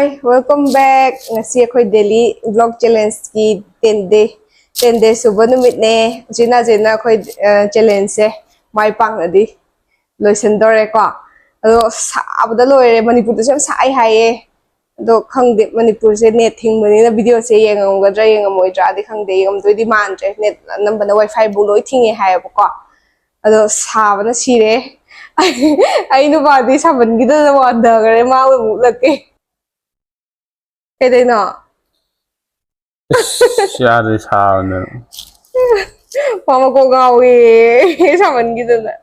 Hi, welcome back. Ngasi ako'y daily vlog challenge ki 10 days suba numit ne. Jina ako'y challenge se mai pang na di. Loisendore ko. Ado sabda loire Manipur to sai hai do khangde Manipur se net thing mani na video se yengam gadra yengam oidra di khangde yengam do di man tre net number na wifi bu loi thingi hai ba ko. Ado sabana sire. Ai no ba di saban gida na wa da gare ma mu lake. Kaya na. Siya rin sa ano. Mama ko gawi. Saman gitu na.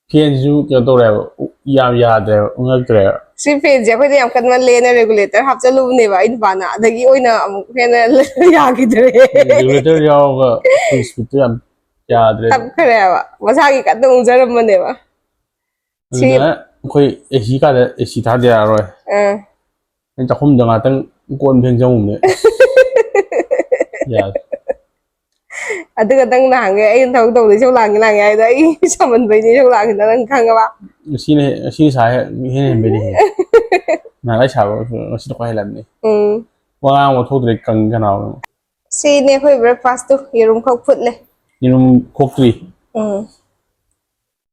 Kian ju kaya to revo. Yam yade. Ungal tre. Si Pedja ko diyam kan man lena regulator. Hap sa loob ni ba? Inba na. Dagi oy na amo. Kaya na yagi dre. Regulator yaw ka. Full speed to yan. Yade. Tap kare ba. Masagi ka itong jaram man di ba? Si. Ako'y AC ka de. AC ta de aroy. Ang takom da nga tang kuwan peng jang umne. Dạ. Tức là tăng nàng cái anh thâu đầu thì trong làng cái đấy sao mình về như trong làng thì nó đang khăng các bạn. Xin sai hết bên đây. Nàng lấy sao xin quay lần này. Wow, một thu được cần cái nào. Xin này phải breakfast tu, yerum khóc phut lên. Yerum khóc tùy.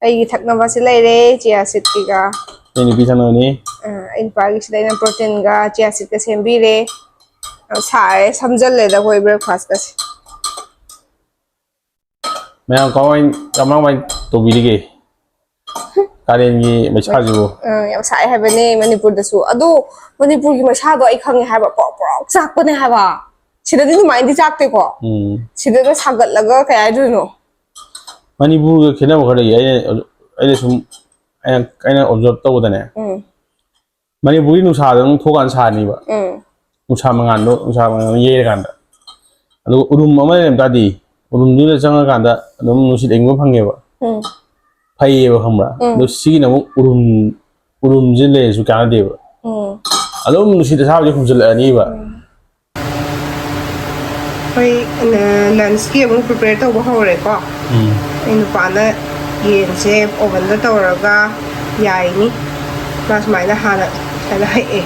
Ay thak na ba sila ire chia seed ka. Ini bisa nani. In pagi sila ng protein ga chia seed ka sembire. Sai samjal le da koi breakfast kasi. Mayang kawan kamang may tubig Karen gi may chajo. Yang sai hai bane Manipur da su. Ado Manipur gi masha do ai khang hai ba pok sak ko ne hai ba. Sida din mai di sak te ko. Sida da sagat laga kaya du no. Manipur ke khena ba khare ai sum ai observe taw da ne. Manipur gi nusa da thokan sa ni ba. Nusa mangan do nusa mangan ye kan da. Ado udum ma lem ta di. Udum du le changa kan da adum nusit engbo phange ba. Phai ba kham ba. Do si na mu udum jin le su ka de ba. Adum nusit da sa ji khum jil ani ba. Hoi landscape mu prepare taw ba houre ko. Inu pa na yen se oven da tawraga yai ni. Mas mai na hana kana hai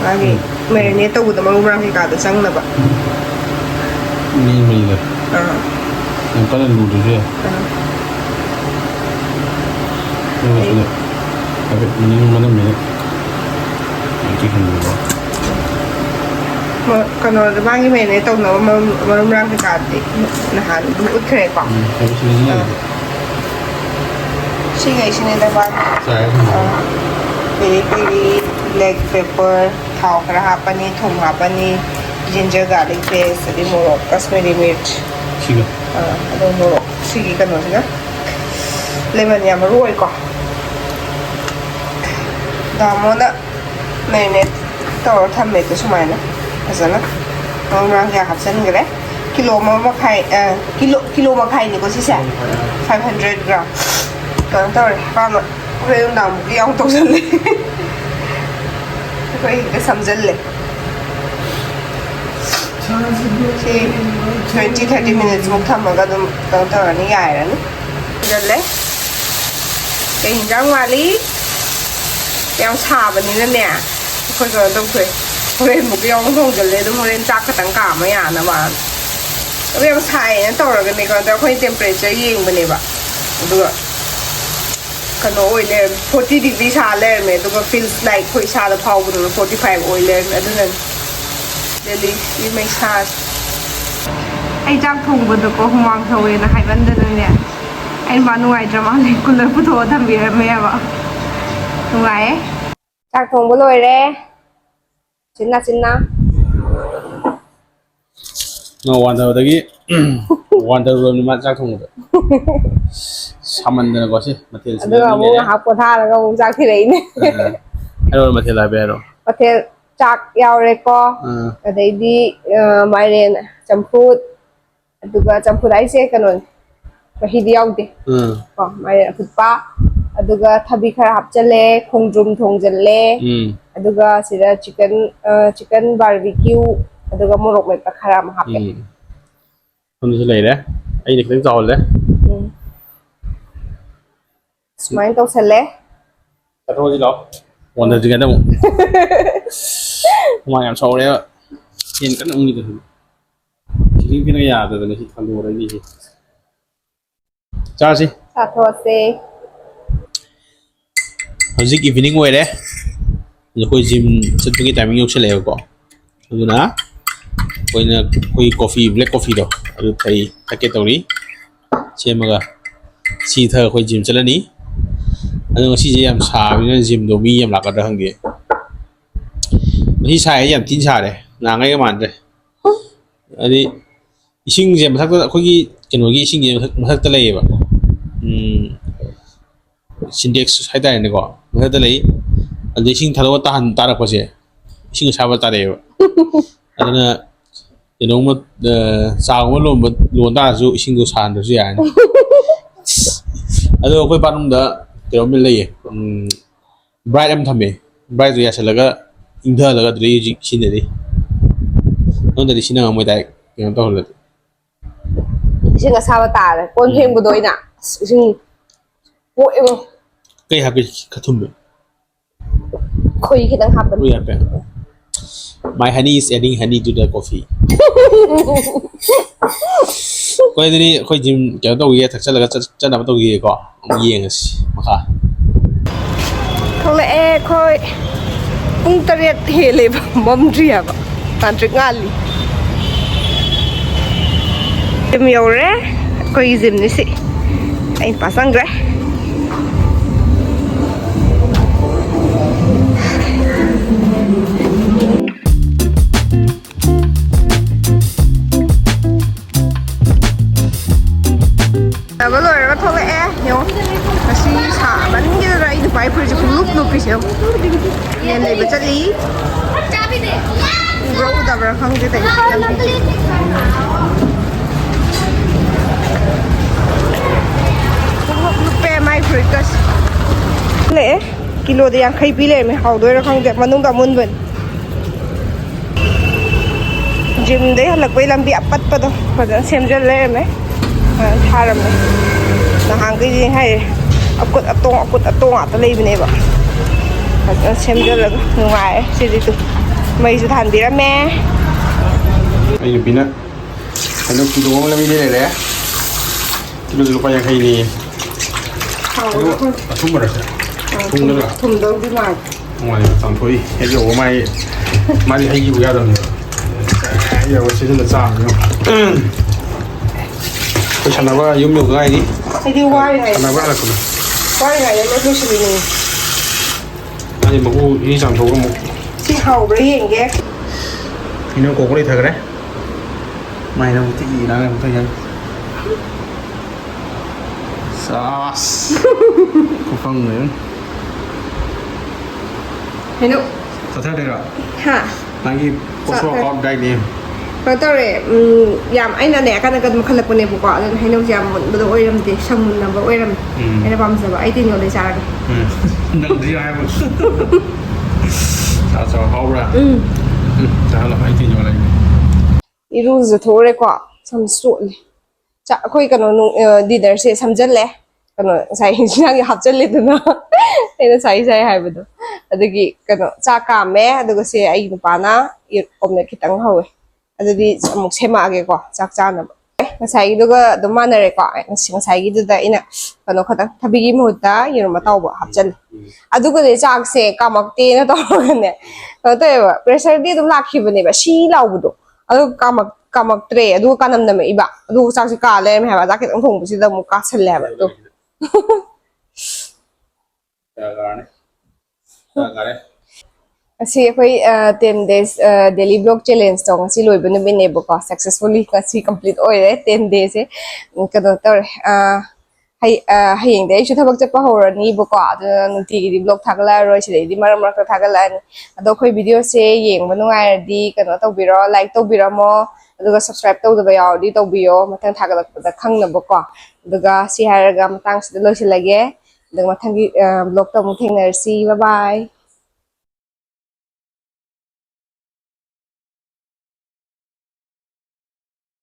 Lagi marinate taw da maru rang ka da sang na ba. Ni le. Yang kala lu tu je. Ni tapi ni mana mana. Ini kan lu. Kano da bangi marinate taw na maru rang ka di na han du ut kre ko. Tapi sini. Sini da ba. Saya. Pili leg pepper, thau kara hapani, thum hapani, ginger garlic paste, adi morok, Kashmiri mirch. Siga. Ado morok. Sigi kano siga. Lemon ya maruoy ko. Damo na marinate tawar thamme to sumay na. Asana. Marang ya hapsan gre. Kilo makai ni ko si sa. 500 gram. Kan tawar kano. Kaya yung damo kaya akong tawsan le. Kaya kasamjal le. Si 20-30 minutes mo thamaga dum tawar ni yai ran. Jal le. Kaya hinjang wali. Kaya ang saba ni na niya. Kaya kaya tawag ko eh. Kaya mo kaya akong tawag le. Dum rin tak katang kama yan naman. Kaya ang say na tawar gani ko. Kaya yung temperature yung ba niba. Duga. Kano oiler 40 degrees haler me to feels like koi sa da pau bu 45 oiler adunan Delhi we make sa ai jak thong bu do ko humang thawe na hai ban da ne ai ma nu ai drama le cooler pu tho tham bi me ba nu ai jak thong bu loi re chinna No wonder lagi. Wonder room ni mat jak thong. Saman na ko si Matil. Ado mo ha ko tha la ko jak thi rei ne. Ano Matil la bero. Matil chak yaw re ko. Adai di mairen champut. Aduga champut ai se kanon. Mahidi yaw de. Ko mairen phutpa. Aduga thabi khara hapchale khongjum thongjalle. Aduga sida chicken barbecue. Aduga morok mai pa khara ma hape. Không như này đấy, anh được đánh giòn đấy. Smile tao sale. Thật thôi gì đó. 원하지 않다 뭐 그만 양 서울에 흰 옮기도 지금 그냥 야다더니 한국어를 자시 사토세 hꯧzik evening ꯑꯣꯏꯔꯦ ꯑꯩꯈꯣꯏ gym ꯆꯠꯄꯒꯤ timing ꯌꯧꯁꯜꯂꯛꯑꯦꯕꯀꯣ ꯑꯗꯨꯅ ꯑꯩꯈꯣꯏ coffee black ꯀꯣꯐꯤꯗꯣ ꯑꯗꯨ ꯊꯛꯀꯦ ꯇꯧꯔꯤ ꯁꯦꯝꯃꯒ ꯁꯤ ꯊꯛ ꯑꯩꯈꯣꯏ ꯖꯤꯝ ꯆꯠꯂꯅꯤ ꯑꯗꯣ ꯉꯁꯤꯁꯦ ꯌꯥꯝ ꯁꯥꯕꯅꯤꯅ ꯖꯤꯝꯗꯣ ꯃꯤ ꯌꯥꯝ ꯂꯥꯛꯀꯗ꯭ꯔꯥ ꯈꯪꯗꯦ ꯉꯁꯤ ꯁꯥꯏ ꯌꯥꯝ ꯊꯤꯅ ꯁꯥꯔꯦ ꯅꯍꯥꯟꯉꯩꯒ ꯃꯥꯟꯗ꯭ꯔꯦ ꯍꯥꯏꯗꯤ ꯏꯁꯤꯡꯁꯦ ꯃꯊꯛꯇ ꯑꯩꯈꯣꯏꯒꯤ ꯀꯩꯅꯣꯒꯤ ꯏꯁꯤꯡꯁꯦ ꯃꯊꯛꯇ ꯂꯩꯌꯦꯕ ꯁꯤꯟꯇꯦꯛꯁ ꯍꯥꯏꯇꯥꯔꯦꯅꯦꯀꯣ ꯃꯊꯛꯇ ꯂꯩ ꯑꯗꯨꯗ ꯏꯁꯤꯡ ꯊꯥꯗꯣꯛꯑ ꯇꯥꯔꯛꯄꯁꯦ ꯏꯁꯤꯡ ꯑꯁꯥꯕ ꯇꯥꯔꯛꯑꯦꯕ ꯑꯗꯨꯅ ꯀꯩꯅꯣꯝꯃ ꯆꯥꯒꯨꯝꯕ ꯂꯣꯟ ꯇꯥꯔꯁꯨ ꯏꯁꯤꯡꯗꯣ ꯁꯥꯍꯟꯗ꯭ꯔꯁꯨ ꯌꯥꯔꯅꯤ ꯑꯗꯣ ꯑꯩꯈꯣꯏ ꯄꯥꯠꯂꯣꯝꯗ ꯀꯩꯅꯣꯝ ꯂꯩꯌꯦ ꯕ꯭ꯔꯥꯏꯠ ꯑꯃ ꯊꯝꯃꯦ ꯕ꯭ꯔꯥꯏꯠꯇꯣ ꯌꯥꯁꯜꯂꯒ ꯏꯪꯊꯍꯜꯂꯒ ꯑꯗꯨꯗꯩ ꯍꯧꯖꯤꯛ ꯁꯤꯖꯤꯟꯅꯔꯤ ꯅꯉꯣꯟꯗꯗꯤ ꯁꯤꯖꯤꯟꯅꯉꯝꯃꯣꯏ ꯗꯥꯏꯔꯦꯛ ꯀꯩꯅꯣ ꯇꯧꯍꯜꯂꯗꯤ 이제 사와 따라 본행부도 있나 지금 뭐 이거 ꯀꯩ ꯍꯥꯞꯄꯤ ꯈꯊꯨꯝꯕ 거의 그냥 하ppen ꯀꯨꯏ ꯍꯥꯞꯄꯦ My honey is adding honey to the coffee ꯑꯩꯈꯣꯏ ꯑꯗꯨꯗꯤ ꯑꯩꯈꯣꯏ ꯖꯤꯝ ꯀꯩꯅꯣ ꯇꯧꯈꯤꯒꯦ ꯊꯛꯆꯜꯂꯒ ꯆꯠꯅꯕ ꯇꯧꯈꯤꯒꯦꯀꯣ ꯑꯃꯨꯛ ꯌꯦꯡꯉꯁꯤ ꯃꯈꯥ ꯊꯣꯛꯂꯛꯑꯦ ꯑꯩꯈꯣꯏ ꯄꯨꯡ 8 ꯍꯦꯜꯂꯦꯕ ꯃꯝꯗ꯭ꯔꯤ ꯍꯥꯏꯕ ꯇꯥꯟꯇ꯭ꯔꯤꯛ ꯉꯥꯜꯂꯤ ꯖꯤꯝ ꯌꯧꯔꯦ ꯑꯩꯈꯣꯏꯒꯤ ꯖꯤꯝꯅꯤ ꯁꯤ ꯑꯩ ꯅꯨꯄꯥ ꯆꯪꯈ꯭ꯔꯦ ꯇꯕ ꯂꯣꯏꯔꯒ ꯊꯣꯛꯂꯛꯑꯦ ꯌꯦꯡꯉꯣ ꯉꯁꯤ ꯁꯥꯃꯟꯒꯤꯗꯅ ꯑꯩ ꯅꯨꯄꯥꯒꯤ ꯐꯨꯔꯤꯠꯁꯦ ꯈꯨꯂꯨꯞ ꯂꯨꯞꯄꯤꯁꯦ ꯌꯦꯟ ꯂꯩꯕ ꯆꯠꯂꯤ ꯎꯕ꯭ꯔꯥ ꯎꯗꯕ꯭ꯔꯥ ꯈꯪꯗꯦ ꯂꯝꯕꯤꯁꯦ ꯂꯨꯞꯄꯦ ꯃꯥꯏ ꯐꯨꯔꯤꯠꯀꯁꯦ ꯂꯩꯑꯦ ꯀꯤꯂꯣꯗ 50 ꯄꯤ ꯂꯩꯔꯝꯃꯦ ꯍꯥꯎꯗꯣꯏꯔꯥ ꯈꯪꯗꯦ ꯃꯅꯨꯡꯗ ꯑꯃꯨꯟꯕꯅꯤ ꯖꯤꯝꯗꯩ ꯍꯜꯂꯛꯄꯩ ꯂꯝꯕꯤ ꯑꯄꯠꯄꯗꯣ ꯐꯖꯅ ꯁꯦꯝꯖꯤꯜ ꯂꯩꯔꯝꯃꯦ ꯊꯥꯔꯝꯃꯦ ꯅꯍꯥꯟꯈꯩꯗꯤ ꯍꯥꯏꯔꯦ ꯑꯀꯨꯠ ꯑꯇꯣꯡ ꯉꯥꯛꯇ ꯂꯩꯕꯅꯦꯕ ꯐꯖꯅ ꯁꯦꯝꯖꯤꯜꯂꯒ ꯅꯨꯡꯉꯥꯏꯔꯦ ꯁꯤꯗꯤ ꯃꯩꯁꯨ ꯊꯥꯟꯕꯤꯔꯝꯃꯦ ꯑꯩ ꯅꯨꯄꯤꯅ ꯀꯩꯅꯣ ꯀꯤꯂꯣ ꯑꯃ ꯂꯝꯕꯤꯗ ꯂꯩꯔꯦ ꯀꯤꯂꯣꯗ ꯂꯨꯄꯥ 50ꯅꯤ ꯑꯊꯨꯝꯕꯔꯁꯦ ꯊꯨꯝꯒꯗ꯭ꯔꯥ ꯊꯨꯝꯗꯧꯗꯤ ꯃꯥꯜꯂꯦ ꯅꯨꯡꯉꯥꯏꯅ ꯆꯥꯝꯊꯣꯛꯏ ꯍꯦꯛ ꯌꯧꯕ ꯃꯥꯗꯤ ꯍꯩꯈꯤꯕ ꯌꯥꯗꯕꯅꯦꯕ ꯍꯦꯛ ꯌꯧꯕ ꯁꯤꯖꯤꯜꯂ ꯆꯥꯕꯅꯦ ꯑꯩꯈꯣꯏ ꯁꯥꯟꯅꯕ ꯌꯨꯝ ꯌꯧꯗ ꯉꯥꯏꯔꯤ ꯑꯩꯗꯤ ꯋꯥꯔꯤꯉꯩ ꯁꯥꯟꯅꯕ ꯍꯜꯂꯛꯄꯗꯣ ꯋꯥꯔꯤꯉꯩꯗ ꯂꯣꯏꯁꯤꯜꯂꯤꯅꯤ ꯃꯥꯗꯤ ꯃꯀꯨ ꯏ ꯆꯥꯝꯊꯣꯛꯑꯒ ꯑꯃꯨꯛ ꯁꯤ ꯍꯥꯎꯕ꯭ꯔꯥ ꯌꯦꯡꯒꯦ ꯏꯅꯣ ꯀꯣꯛꯄ ꯂꯩꯊꯈ꯭ꯔꯦ ꯃꯥꯏꯅ ꯑꯃꯨꯛ ꯇꯤꯛꯏ ꯅꯥꯅ ꯑꯃꯨꯛ ꯊꯩꯒ꯭ꯔꯦ ꯁꯥꯁ ꯈꯨꯐꯪꯅꯦ ꯍꯩꯅꯧ ꯆꯠꯊꯗꯣꯏꯔꯣ ꯍꯥ ꯅꯪꯒꯤ ꯄꯣꯁꯣ ꯑꯥꯎꯠ ꯒꯥꯏꯗꯅꯦ ꯀꯩꯅꯣ ꯇꯧꯔꯦ ꯌꯥꯝ ꯑꯩꯅꯅꯦ ꯑꯀꯟ ꯑꯗꯨꯝ ꯈꯜꯂꯛꯄꯅꯦꯕꯀꯣ ꯑꯗꯨꯅ ꯍꯩꯅꯧꯁꯦ ꯌꯥꯝ ꯃꯨꯟꯕꯗꯣ ꯑꯣꯏꯔꯝꯗꯦ ꯁꯪꯃꯨꯟꯅꯕ ꯑꯣꯏꯔꯝꯃꯦ ꯑꯩꯅ ꯄꯥꯝꯖꯕ ꯑꯩ ꯇꯤꯟꯌꯣꯜꯗꯩ ꯆꯥꯔꯒꯦ ꯅꯪꯗꯤ ꯍꯥꯏꯕ ꯆꯥ ꯍꯥꯎꯕ꯭ꯔꯥ ꯆꯥꯍꯜꯂꯣ ꯑꯩ ꯇꯤꯟꯌꯣꯜ ꯂꯩ ꯏꯔꯨꯖ ꯊꯣꯛꯎꯔꯦꯀꯣ ꯁꯝ ꯆꯣꯠꯂꯦ ꯑꯩꯈꯣꯏ ꯀꯩꯅꯣ ꯗꯤꯅꯔꯁꯦ ꯁꯝꯖꯜꯂꯦ ꯀꯩꯅꯣ ꯉꯁꯥꯏ ꯍꯤꯟꯖꯥꯡꯒꯤ ꯍꯥꯞꯆꯜꯂꯦꯗꯅ ꯑꯩꯅ ꯆꯥꯏ ꯍꯥꯏꯕꯗꯣ ꯑꯗꯨꯒꯤ ꯀꯩꯅꯣ ꯆꯥꯛ ꯀꯥꯝꯃꯦ ꯑꯗꯨꯒ ꯁꯦ ꯑꯩꯒꯤ ꯅꯨꯄꯥꯅ ꯑꯣꯝꯂꯦꯠ ꯈꯤꯇꯪ ꯍꯧꯋꯦ ꯑꯗꯨꯗꯤ ꯑꯃꯨꯛ ꯁꯦꯝꯃꯛꯑꯒꯦꯀꯣ ꯆꯥꯛ ꯆꯥꯅꯕ ꯉꯁꯥꯏꯒꯤꯗꯨꯒ ꯑꯗꯨꯝ ꯃꯥꯟꯅꯔꯦꯀꯣ ꯉꯁꯥꯏꯒꯤꯗꯨꯗ ꯑꯩꯅ ꯀꯩꯅꯣ ꯈꯇꯪ ꯊꯕꯤꯒꯤ ꯃꯍꯨꯠꯇ ꯌꯦꯔꯨꯝ ꯑꯇꯥꯎꯕ ꯍꯥꯞꯆꯜꯂꯦ ꯑꯗꯨꯒꯅꯦ ꯆꯥꯛꯁꯦ ꯀꯥꯝꯃꯛꯇꯦꯅ ꯇꯧꯔꯒꯅꯦ ꯀꯩꯅꯣ ꯇꯧꯋꯦꯕ ꯄ꯭ꯔꯦꯁꯔꯗꯤ ꯑꯗꯨꯝ ꯂꯥꯛꯈꯤꯕꯅꯦꯕ ꯁꯤ ꯂꯥꯎꯕꯗꯣ ꯑꯗꯨ ꯀꯥꯝꯃꯛꯇ꯭ꯔꯦ ꯑꯗꯨꯒ ꯀꯥꯅꯝ ꯅꯝꯃꯛꯏꯕ ꯑꯗꯨꯒ ꯆꯥꯛꯁꯦ ꯀꯥ ꯂꯩꯔꯝꯃꯦ ꯍꯥꯏꯕ ꯆꯥꯛ ꯈꯤꯇꯪ ꯊꯣꯡꯕꯁꯤꯗ ꯑꯃꯨꯛ ꯀꯥꯁꯜꯂꯦ ꯍꯥꯏꯕ ꯑꯗꯣ ꯑꯁꯤ ꯑꯩꯈꯣꯏ 10 days ꯗꯦꯂꯤ ꯕ꯭ꯂꯣꯛ ꯆꯦꯂꯦꯟꯖꯇꯣ ꯉꯁꯤ ꯂꯣꯏꯕ ꯅꯨꯃꯤꯠꯅꯦꯕꯀꯣ ꯁꯛꯁꯦꯁꯐꯨꯜꯂꯤ ꯉꯁꯤ ꯀꯝꯄ꯭ꯂꯤꯠ ꯑꯣꯏꯔꯦ 10 days ꯀꯩꯅꯣ ꯇꯧꯔꯦ ꯍꯌꯦꯡꯗꯤ ꯑꯩꯁꯨ ꯊꯕꯛ ꯆꯠꯄ ꯍꯧꯔꯅꯤꯕꯀꯣ ꯑꯗꯨꯅ ꯅꯨꯡꯇꯤꯒꯤꯗꯤ ꯕ꯭ꯂꯣꯛ ꯊꯥꯒꯠꯂꯛꯑꯔꯣꯏ ꯁꯤꯗꯩꯗꯤ ꯃꯔꯛ ꯃꯔꯛꯇ ꯊꯥꯒꯠꯂꯛꯑꯅꯤ ꯑꯗꯣ ꯑꯩꯈꯣꯏ ꯚꯤꯗꯤꯑꯣꯁꯦ ꯌꯦꯡꯕ ꯅꯨꯡꯉꯥꯏꯔꯗꯤ ꯀꯩꯅꯣ ꯇꯧꯕꯤꯔꯣ ꯂꯥꯏꯛ ꯇꯧꯕꯤꯔꯝꯃो ꯑꯗꯨꯒ ꯁꯕꯁꯀ꯭ꯔꯥꯏꯕ ꯇꯧꯗꯕ ꯌꯥꯎꯔꯗꯤ ꯇꯧꯕꯤꯌꯣ ꯃꯊꯪ ꯊꯥꯒꯠꯂꯛꯄꯗ ꯈꯪꯅꯕꯀꯣ ꯑꯗꯨꯒ ꯁꯤ ꯍꯥꯏꯔꯒ ꯃꯇꯥꯡꯁꯤꯗ ꯂꯣꯏꯁꯤꯜꯂꯒꯦ ꯑꯗꯨꯒ ꯃꯊꯪꯒꯤ ꯕ꯭ꯂꯣꯛꯇ ꯑꯃꯨꯛ ꯊꯦꯡꯅꯔꯁꯤ ꯕꯥꯏ ꯕꯥꯏ